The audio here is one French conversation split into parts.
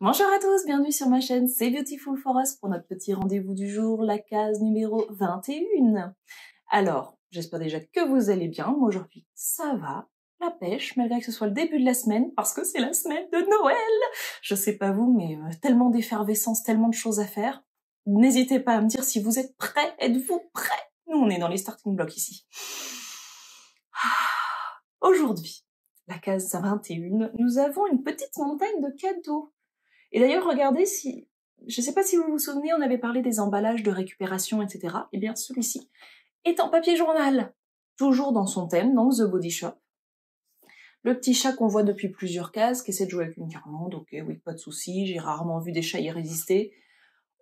Bonjour à tous, bienvenue sur ma chaîne, c'est Beautiful for Us pour notre petit rendez-vous du jour, la case numéro 21. Alors, j'espère déjà que vous allez bien, moi aujourd'hui ça va, la pêche, malgré que ce soit le début de la semaine, parce que c'est la semaine de Noël. Je sais pas vous, mais tellement d'effervescence, tellement de choses à faire. N'hésitez pas à me dire si vous êtes prêts, êtes-vous prêts? Nous on est dans les starting blocks ici. Aujourd'hui, la case 21, nous avons une petite montagne de cadeaux. Et d'ailleurs, regardez si... Je sais pas si vous vous souvenez, on avait parlé des emballages de récupération, etc. Eh bien, celui-ci est en papier journal. Toujours dans son thème, donc The Body Shop. Le petit chat qu'on voit depuis plusieurs cases, qui essaie de jouer avec une guirlande. Ok, oui, pas de souci, j'ai rarement vu des chats y résister.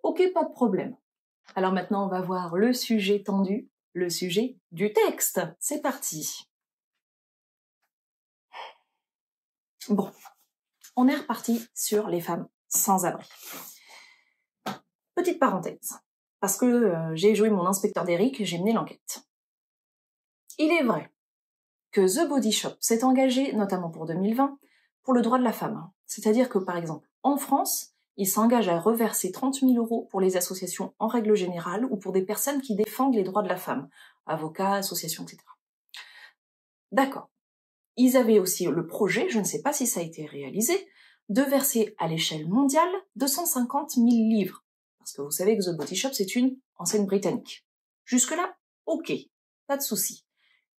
Ok, pas de problème. Alors maintenant, on va voir le sujet tendu, le sujet du texte. C'est parti. Bon, on est reparti sur les femmes sans abri. Petite parenthèse, parce que j'ai joué mon inspecteur d'Eric et j'ai mené l'enquête. Il est vrai que The Body Shop s'est engagé, notamment pour 2020, pour le droit de la femme. C'est-à-dire que, par exemple, en France, il s'engage à reverser 30 000 € pour les associations en règle générale ou pour des personnes qui défendent les droits de la femme, avocats, associations, etc. D'accord. Ils avaient aussi le projet, je ne sais pas si ça a été réalisé, de verser à l'échelle mondiale 250 000 livres. Parce que vous savez que The Body Shop, c'est une enseigne britannique. Jusque-là, ok, pas de souci.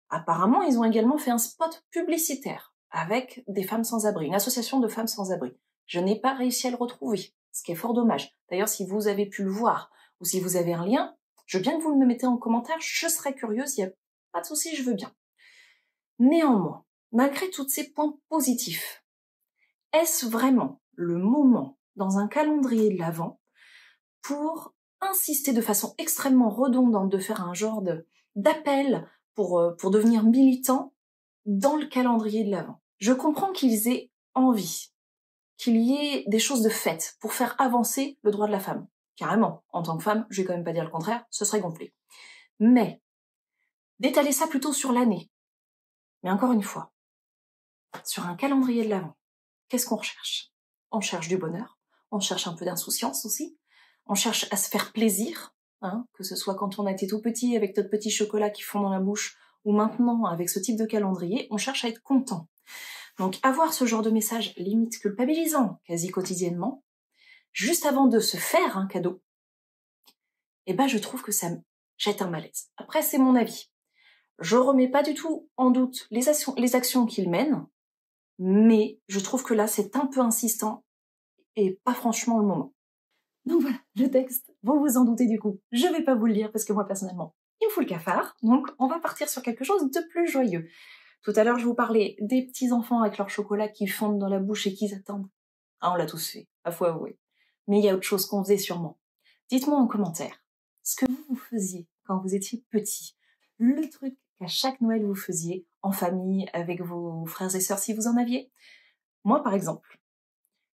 Apparemment, ils ont également fait un spot publicitaire avec des femmes sans abri, une association de femmes sans abri. Je n'ai pas réussi à le retrouver, ce qui est fort dommage. D'ailleurs, si vous avez pu le voir, ou si vous avez un lien, je veux bien que vous me mettez en commentaire, je serais curieuse, il n'y a pas de souci, je veux bien. Néanmoins, malgré tous ces points positifs, est-ce vraiment le moment, dans un calendrier de l'Avent, pour insister de façon extrêmement redondante de faire un genre d'appel pour devenir militant dans le calendrier de l'Avent? Je comprends qu'ils aient envie, qu'il y ait des choses de faites pour faire avancer le droit de la femme. Carrément, en tant que femme, je vais quand même pas dire le contraire, ce serait gonflé. Mais, d'étaler ça plutôt sur l'année. Mais encore une fois, sur un calendrier de l'Avent, qu'est-ce qu'on recherche? On cherche du bonheur, on cherche un peu d'insouciance aussi, on cherche à se faire plaisir, hein, que ce soit quand on a été tout petit avec notre petit chocolat qui fond dans la bouche, ou maintenant avec ce type de calendrier, on cherche à être content. Donc avoir ce genre de message limite culpabilisant, quasi quotidiennement, juste avant de se faire un cadeau, eh ben je trouve que ça me jette un malaise. Après, c'est mon avis. Je remets pas du tout en doute les actions qu'il mène, mais je trouve que là, c'est un peu insistant et pas franchement le moment. Donc voilà, le texte, vous vous en doutez du coup, je vais pas vous le lire parce que moi personnellement, il me fout le cafard, donc on va partir sur quelque chose de plus joyeux. Tout à l'heure, je vous parlais des petits enfants avec leur chocolat qui fondent dans la bouche et qui attendent. Ah, on l'a tous fait, à faut avouer. Mais il y a autre chose qu'on faisait sûrement. Dites-moi en commentaire ce que vous faisiez quand vous étiez petit. Le truc qu'à chaque Noël vous faisiez, en famille, avec vos frères et sœurs si vous en aviez. Moi, par exemple,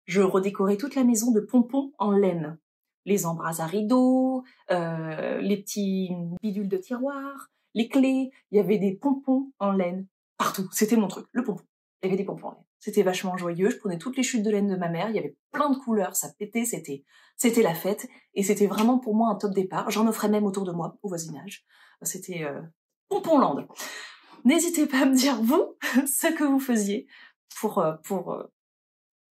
je redécorais toute la maison de pompons en laine. Les embrasses à rideaux, les petits bidules de tiroir, les clés, il y avait des pompons en laine. Partout, c'était mon truc, le pompon. Il y avait des pompons en laine. C'était vachement joyeux, je prenais toutes les chutes de laine de ma mère, il y avait plein de couleurs, ça pétait, c'était la fête, et c'était vraiment pour moi un top départ. J'en offrais même autour de moi, au voisinage. C'était Pomponland. N'hésitez pas à me dire, vous, ce que vous faisiez pour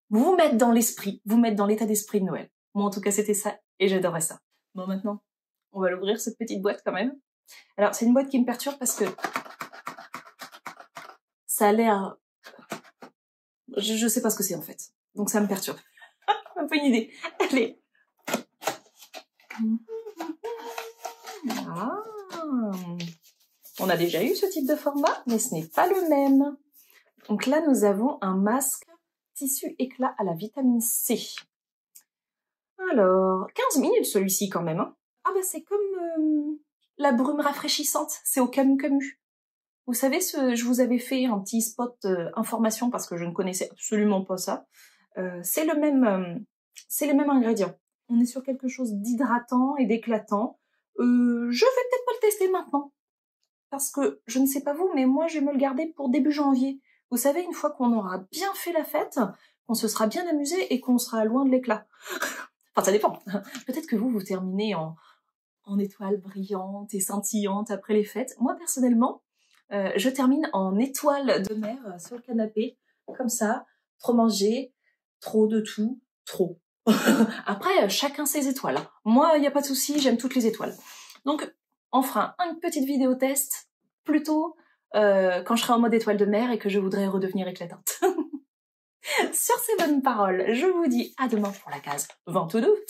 vous mettre dans l'esprit, vous mettre dans l'état d'esprit de Noël. Moi, en tout cas, c'était ça, et j'adorais ça. Bon, maintenant, on va l'ouvrir, cette petite boîte, quand même. Alors, c'est une boîte qui me perturbe parce que ça a l'air... Je sais pas ce que c'est, en fait. Donc, ça me perturbe. Un peu une idée. Allez. Ah. On a déjà eu ce type de format, mais ce n'est pas le même. Donc là, nous avons un masque tissu éclat à la vitamine C. Alors, 15 minutes celui-ci quand même. Hein. Ah bah c'est comme la brume rafraîchissante, c'est au Camu Camu. Vous savez, je vous avais fait un petit spot information parce que je ne connaissais absolument pas ça. C'est les mêmes ingrédients. On est sur quelque chose d'hydratant et d'éclatant. Je vais peut-être pas le tester maintenant. Parce que, je ne sais pas vous, mais moi je vais me le garder pour début janvier. Vous savez, une fois qu'on aura bien fait la fête, qu'on se sera bien amusé et qu'on sera loin de l'éclat. Enfin, ça dépend. Peut-être que vous terminez en étoile brillante et scintillante après les fêtes. Moi, personnellement, je termine en étoile de mer sur le canapé, comme ça, trop manger, trop de tout, trop. Après, chacun ses étoiles. Moi, il n'y a pas de souci, j'aime toutes les étoiles. Donc, on fera une petite vidéo test, plutôt quand je serai en mode étoile de mer et que je voudrais redevenir éclatante. Sur ces bonnes paroles, je vous dis à demain pour la case 22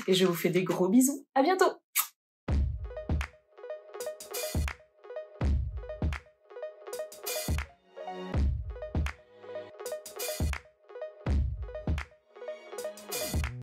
et je vous fais des gros bisous. À bientôt!